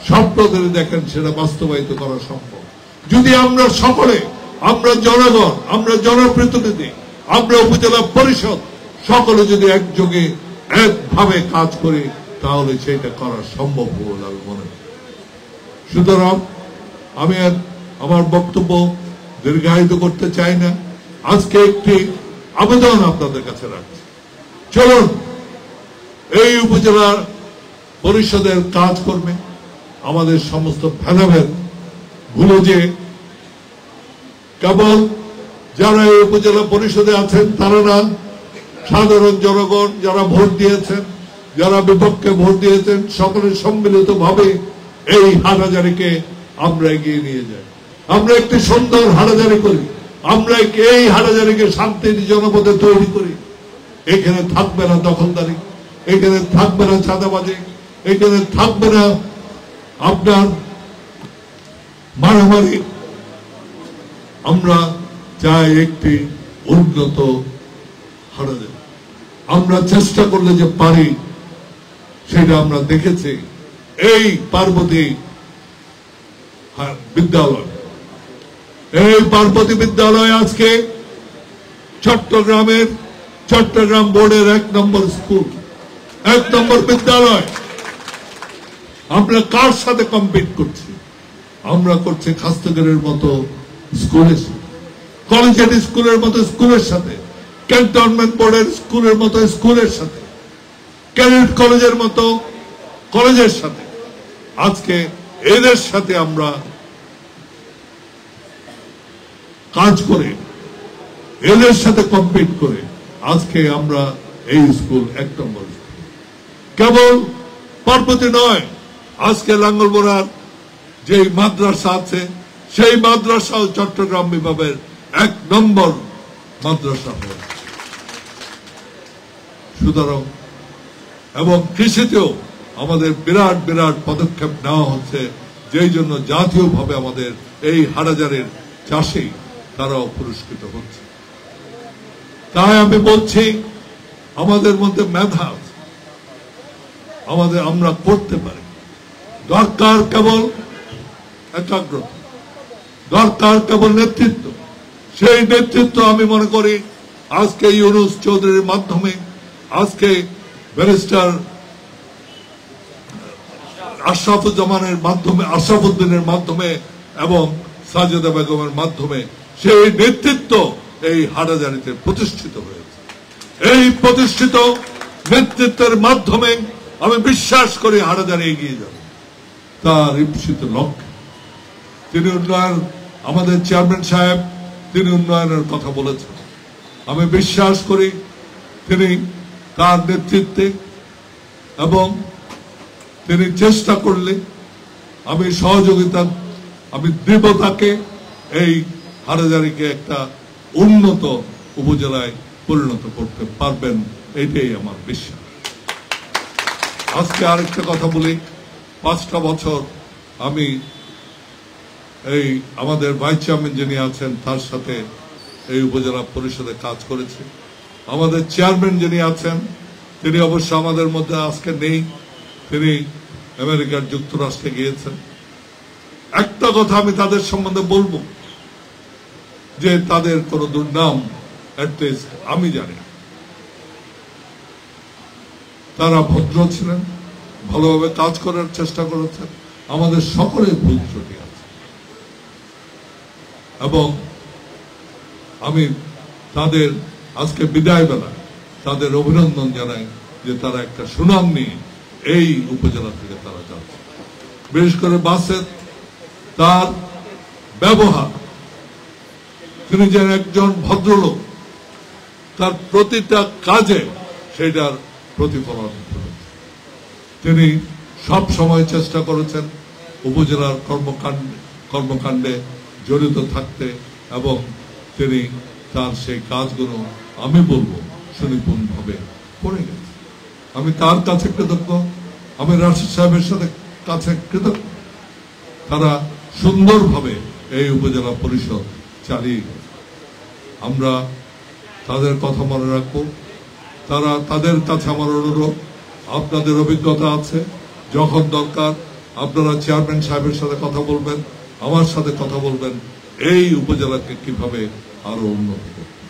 স্বপ্ন তিনি দেখেন সেটা বাস্তবায়িত করা সম্ভব, যদি আমরা সকলে, আমরা জনগণ, আমরা জনপ্রতিনিধি, আমরা উপজেলা পরিষদ সকলে যদি একযোগে একভাবে কাজ করি, তাহলে সেটা করা সম্ভব বলে আমি মনে করি। সুতরাং আমি আমার বক্তব্য দীর্ঘায়িত করতে চাই না। আজকে একটি আবেদন আপনাদের কাছে রাখছি, চলুন এই উপজেলার পরিষদের কাজ করবে আমাদের সমস্ত ভেদাভেদ ভুলে, যে কেবল যারা এই উপজেলা পরিষদে আছেন তারা না, সাধারণ জনগণ যারা ভোট দিয়েছেন, যারা বিপক্ষে ভোট দিয়েছেন, সকলের সম্মিলিত ভাবে এই হাটহাজারীকে আমরা এগিয়ে নিয়ে যাই। আমরা একটি সুন্দর হাটহাজারী করি, আমরা এই হাটহাজারীকে শান্তির জনপদে তৈরি করি। এখানে থাকবে না দখলদারি, এখানে থাকবে না চাঁদাবাজি, এখানে থাকবে না আপনার মারামারি। আমরা চাই একটি উন্নত হাটহাজারী। আমরা চেষ্টা করলে যে পারি সেটা আমরা দেখেছি। এই পার্বতী বিদ্যালয়, এই পার্বতী বিদ্যালয় আজকে চট্টগ্রাম বোর্ডের 1 নম্বর স্কুল, 1 নম্বর বিদ্যালয়। আমরা কার সাথে কম্পিট করছি? আমরা করছি খাস্তাগরের মতো স্কুলের সাথে, কলেজিয়েট স্কুলের মতো স্কুলের সাথে, ক্যান্টনমেন্ট বোর্ডের স্কুলের মতো স্কুলের সাথে, ক্যাডেট কলেজের মতো কলেজের সাথে। আজকে এদের সাথে আমরা কাজ করে, এদের সাথে কম্পিট করে আজকে আমরা এই স্কুল 1 নম্বর। কেবল পার্বতী নয়, আজকে লাঙ্গলবোড়ার যে মাদ্রাসা আছে সেই মাদ্রাসাও চট্টগ্রাম বিভাগের 1 নম্বর মাদ্রাসা হয়েছে। সুতরাং এবং কৃষিতেও আমাদের বিরাট বিরাট পদক্ষেপ নেওয়া হচ্ছে, যেই জন্য জাতীয়ভাবে আমাদের এই হাটহাজারীর চাষী তারাও পুরস্কৃত হচ্ছে। তাই আমি বলছি আমাদের মধ্যে মেধা আছে, আমরা করতে পারি। দরকার কেবল একাগ্রতা, দরকার কেবল নেতৃত্ব। সেই নেতৃত্ব আমি মনে করি আজকে ইউনুস চৌধুরীর মাধ্যমে, আজকে ব্যারিস্টার আশরাফুজ্জামানের মাধ্যমে, আশরাফুদ্দিনের মাধ্যমে এবং সাজেদা বেগমের মাধ্যমে সেই নেতৃত্ব এই হাটহাজারীতে প্রতিষ্ঠিত হয়েছে। এই প্রতিষ্ঠিত নেতৃত্বের মাধ্যমে আমি বিশ্বাস করি হাটহাজারী এগিয়ে যাবে তার ইপ্সিত লক্ষ্যে। তিনি উন্নয়ন, আমাদের চেয়ারম্যান সাহেব তিনি উন্নয়নের কথা বলেছেন। আমি বিশ্বাস করি তিনি তার নেতৃত্বে এবং তিনি চেষ্টা করলে আমি সহযোগিতা, আমি দৃঢ়তাকে এই হাটহাজারীকে একটা উন্নত উপজেলায় পরিণত করতে পারবেন, এটাই আমার বিশ্বাস। আজকে আরেকটা কথা বলি, 5টা বছর আমি এই আমাদের ভাইস চেয়ারম্যান যিনি আছেন তার সাথে এই উপজেলা পরিষদে কাজ করেছি। আমাদের চেয়ারম্যান যিনি আছেন তিনি অবশ্য আমাদের মধ্যে আজকে নেই, তিনি আমেরিকার যুক্তরাষ্ট্রে গিয়েছেন। একটা কথা আমি তাদের সম্বন্ধে বলবো যে তাদের কোন দুর্নাম অ্যাটলিস্ট আমি জানি। তারা ভদ্র ছিলেন, ভালোভাবে কাজ করার চেষ্টা করেছেন। আমাদের সকলের ভুল ত্রুটি আছে এবং আমি তাদের আজকে বিদায় বেলা তাদের অভিনন্দন জানাই যে তারা একটা সুনাম নিয়ে এই উপজেলা থেকে তারা যাচ্ছে। বিশেষ করে বাসের তার ব্যবহার, তিনি যেন একজন ভদ্রলোক, তার প্রতিটা কাজে সেটার প্রতিফলন করেছে। তিনি সব সময় চেষ্টা করেছেন উপজেলার কর্মকাণ্ডে জড়িত থাকতে এবং তিনি তার সেই কাজগুলো আমি বলবো সুনিপুণভাবে করে গেছে। আমি তার কাছে কৃতজ্ঞ, আমি রাশিদ সাহেবের সাথে কাছে কৃতজ্ঞ। তারা সুন্দরভাবে এই উপজেলা পরিষদ চালিয়ে গেছে। আমরা তাদের কথা মনে রাখবো। তাদের কাছে আমার অনুরোধ, আপনাদের অভিজ্ঞতা আছে, যখন দরকার আপনারা চেয়ারম্যান সাহেবের সাথে কথা বলবেন, আমার সাথে কথা বলবেন, এই উপজেলাকে কিভাবে আরো উন্নত করতে।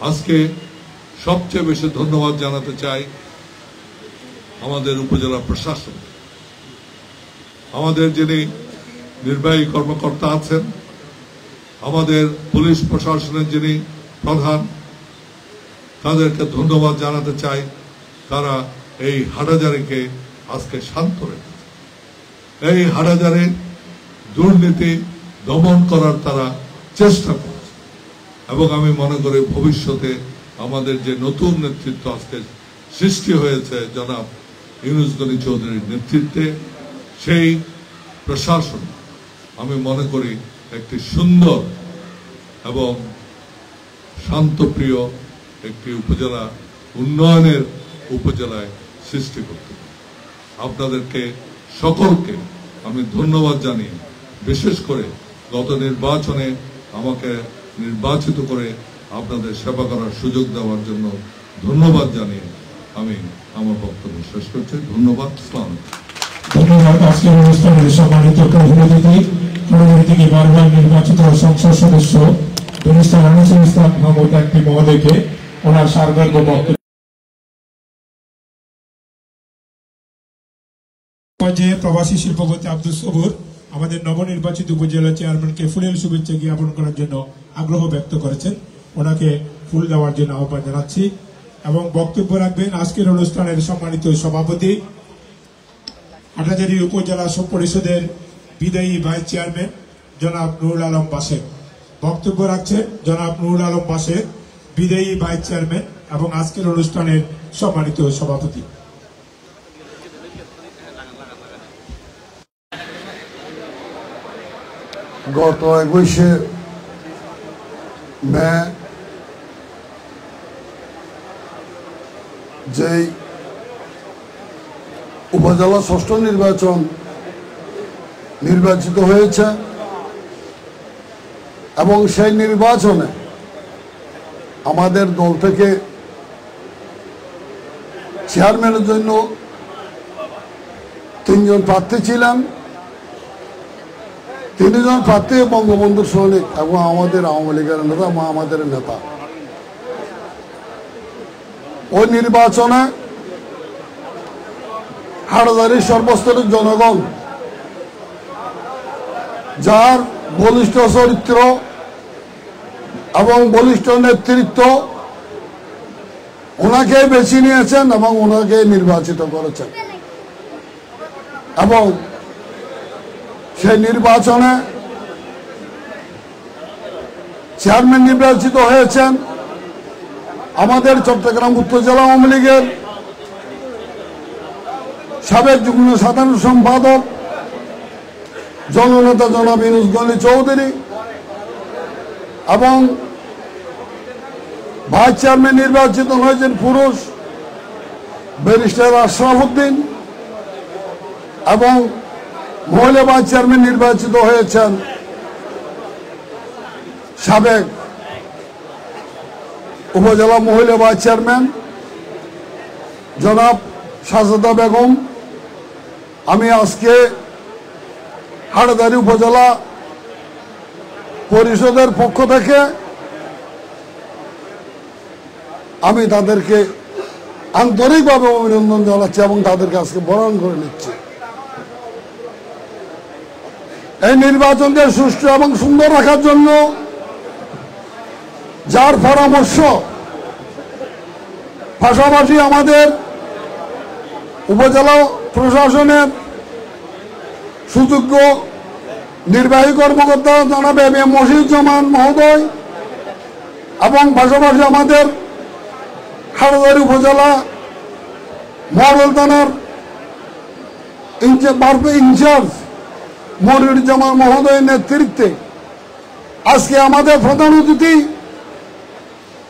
আজকে সবচেয়ে বেশি ধন্যবাদ জানাতে চাই আমাদের উপজেলা প্রশাসন, আমাদের যিনি নির্বাহী কর্মকর্তা আছেন, আমাদের পুলিশ প্রশাসনের যিনি প্রধান, তাদেরকে ধন্যবাদ জানাতে চাই। তারা এই হাটহাজারীকে আজকে শান্ত রেখেছে। এই হাটহাজারী দুর্নীতি দমন করার তারা চেষ্টা করছে এবং আমি মনে করি ভবিষ্যতে আমাদের যে নতুন নেতৃত্ব আজকে সৃষ্টি হয়েছে জনাব ইউনুস গনি চৌধুরীর নেতৃত্বে, সেই প্রশাসন আমি মনে করি একটি সুন্দর এবং শান্তপ্রিয় একটি উপজেলা উন্নয়নের উপজেলায় সৃষ্টি করতে পারে। আপনাদেরকে সকলকে আমি ধন্যবাদ জানিয়ে, বিশেষ করে গত নির্বাচনে আমাকে নির্বাচিত করে আপনাদের সেবা করার সুযোগ দেওয়ার জন্য ধন্যবাদ জানিয়ে আমি আমার বক্তব্য শেষ করছি। ধন্যবাদ। ধন্যবাদ। আজকের অনুষ্ঠানের সম্মানিত প্রধান থেকে বারবার নির্বাচিত সংসদ সদস্য ব্যারিস্টার আনিসুল ইসলাম মাহমুদ একটি মহোদয়কে ওনার সার্বর্গ বক্তব্য। প্রবাসী শিল্পপতি আব্দুল সবুর আমাদের নবনির্বাচিত উপজেলা চেয়ারম্যানকে ফুলের শুভেচ্ছা জ্ঞাপন করার জন্য আগ্রহ ব্যক্ত করেছেন। ওনাকে ফুল দেওয়ার জন্য আহ্বান জানাচ্ছি এবং বক্তব্য রাখবেন আজকের অনুষ্ঠানের সম্মানিত সভাপতি, হাটহাজারী উপজেলা পরিষদের বিদায়ী ভাইস চেয়ারম্যান জনাব নুরুল আলম বাসের। বক্তব্য রাখছেন জনাব নুরুল আলম বাসের, বিদায়ী ভাইস চেয়ারম্যান এবং আজকের অনুষ্ঠানের সম্মানিত সভাপতি। গত 21শে মে যেই উপজেলা ষষ্ঠ নির্বাচিত হয়েছে এবং সেই নির্বাচনে আমাদের দল থেকে চেয়ারম্যানের জন্য 3 জন প্রার্থী ছিলেন। 3 জন প্রার্থী বঙ্গবন্ধুর সৈনিক এবং আমাদের আওয়ামী লীগের নেতা এবং আমাদের নেতা। ওই নির্বাচনে হাটহাজারীর সর্বস্তরের জনগণ যার বলিষ্ঠ চরিত্র এবং বলিষ্ঠ নেতৃত্ব ওনাকে বেছে নিয়েছেন এবং ওনাকে নির্বাচিত করেছেন এবং সেই নির্বাচনে চেয়ারম্যান নির্বাচিত হয়েছেন আমাদের চট্টগ্রাম উত্তর জেলা আওয়ামী লীগের সাবেক যুগ্ম সাধারণ সম্পাদক জননেতা জনাব ইউনুস গনি চৌধুরী এবং ভাইস চেয়ারম্যান নির্বাচিত হয়েছেন পুরুষ ব্যারিস্টার আশরাফ উদ্দিন এবং মহিলা ভাইস চেয়ারম্যান নির্বাচিত হয়েছেন সাবেক উপজেলা মহিলা ভাইস চেয়ারম্যান জনাব সাজেদা বেগম। আমি আজকে হাটহাজারী উপজেলা পরিষদের পক্ষ থেকে আমি তাদেরকে আন্তরিকভাবে অভিনন্দন জানাচ্ছি এবং তাদেরকে আজকে বরণ করে নিচ্ছি। এই নির্বাচনকে সুষ্ঠু এবং সুন্দর রাখার জন্য যার পরামর্শ, পাশাপাশি আমাদের উপজেলা প্রশাসনের সুযোগ্য নির্বাহী কর্মকর্তা জনাব এম এ মশিউজ্জামান মহোদয় এবং পাশাপাশি আমাদের হাটহাজারী উপজেলা মডেল থানার ইনচার্জ মনিরুজ্জামান মহোদয়ের নেতৃত্বে আজকে আমাদের প্রধান অতিথি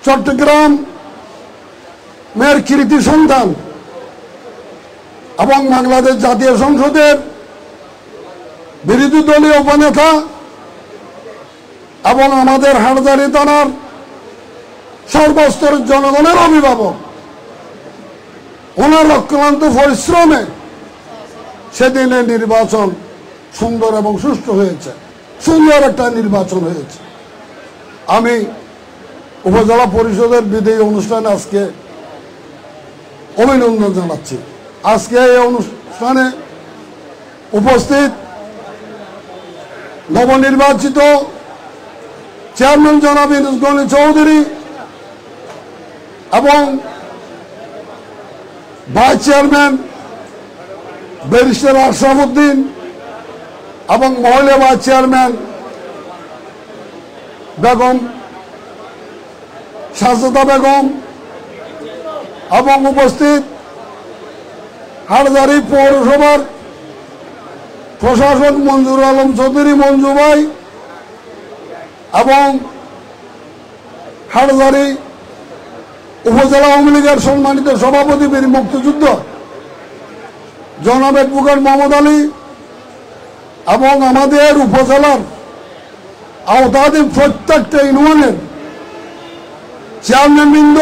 চট্টগ্রাম মেয়ের কৃতি সন্তান এবং বাংলাদেশ জাতীয় সংসদের বিরোধী দলীয় উপনেতা এবং আমাদের হাটহাজারী থানার সর্বস্তরের জনগণের অভিভাবক, ওনার অক্লান্ত পরিশ্রমে সেদিনের নির্বাচন সুন্দর এবং সুষ্ঠু হয়েছে, সুন্দর একটা নির্বাচন হয়েছে। আমি উপজেলা পরিষদের বিদায়ী অনুষ্ঠানে আজকে অভিনন্দন জানাচ্ছি। আজকে এই অনুষ্ঠানে উপস্থিত নবনির্বাচিত চেয়ারম্যান জনাব ইউনুস গনি চৌধুরী এবং vice chairman barrister Ashraf Uddin এবং মহিলা ভাইস চেয়ারম্যান বেগম সাজেদা বেগম এবং উপস্থিত হাটহাজারী পৌরসভার প্রশাসক মঞ্জুর আলম চৌধুরী মঞ্জু ভাই এবং হাটহাজারী উপজেলা আওয়ামী লীগের সম্মানিত সভাপতি বীর মুক্তিযুদ্ধ জনাব অ্যাডভোকেট মোহাম্মদ আলী এবং আমাদের উপজেলার আওতাধীন প্রত্যেকটা ইউনিয়নের চেয়ারম্যানবৃন্দ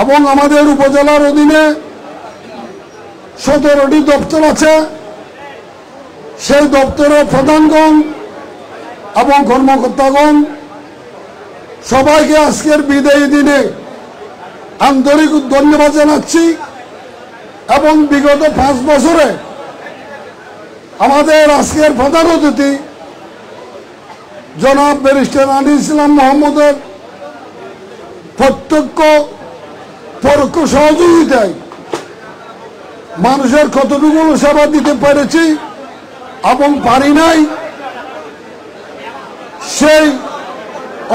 এবং আমাদের উপজেলার অধীনে 17টি দপ্তর আছে, সেই দপ্তরের প্রধানগণ এবং কর্মকর্তাগণ সবাইকে আজকের বিদায়ী দিনে আন্তরিক ধন্যবাদ জানাচ্ছি এবং বিগত 5 বছরে আমাদের আজকের প্রধান অতিথি জনাব ব্যারিস্টার আনিস ইসলাম মোহাম্মদের প্রত্যক্ষ পরোক্ষ সহযোগিতায় মানুষের কতটুকু সেবা দিতে পেরেছি এবং পারি নাই সেই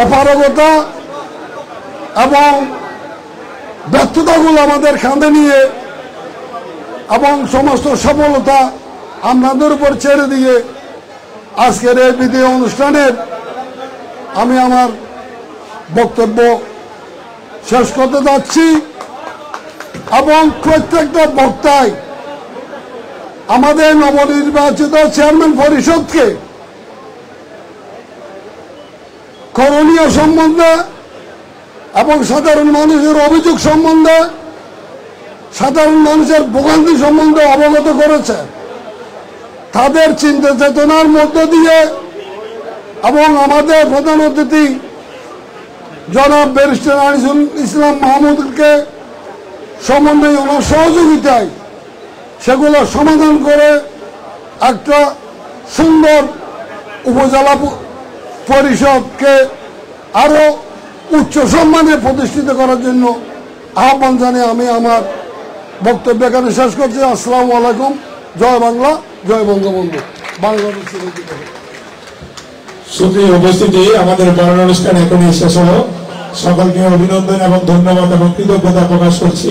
অপারগতা এবং ব্যর্থতাগুলো আমাদের কাঁধে নিয়ে এবং সমস্ত সফলতা আপনাদের উপর ছেড়ে দিয়ে আজকের এই বিদায় অনুষ্ঠানের আমি আমার বক্তব্য শেষ করতে যাচ্ছি এবং প্রত্যেকটা বক্তায় আমাদের নবনির্বাচিত চেয়ারম্যান পরিষদকে করণীয় সম্বন্ধে এবং সাধারণ মানুষের অভিযোগ সম্বন্ধে, সাধারণ মানুষের ভোগান্তি সম্বন্ধে অবগত করেছে। তাদের চিন্তা চেতনার মধ্য দিয়ে এবং আমাদের প্রধান অতিথি জনাব ব্যারিস্টার আনিস ইসলাম মাহমুদকে সমন্বয় ওনার সহযোগিতায় সেগুলো সমাধান করে একটা সুন্দর উপজেলা পরিষদকে আরো উচ্চ সম্মানে প্রতিষ্ঠিত করার জন্য আহ্বান জানিয়ে আমি আমার বক্তব্য এখানে শেষ করছি। আসসালামু আলাইকুম। জয় বাংলা, জয় বঙ্গবন্ধু। বাংলাদেশ। সুপ্রিয় উপস্থিতি, আমাদের বরণ অনুষ্ঠান এখনই শেষ হলো। সকলকে অভিনন্দন এবং ধন্যবাদ এবং কৃতজ্ঞতা প্রকাশ করছি।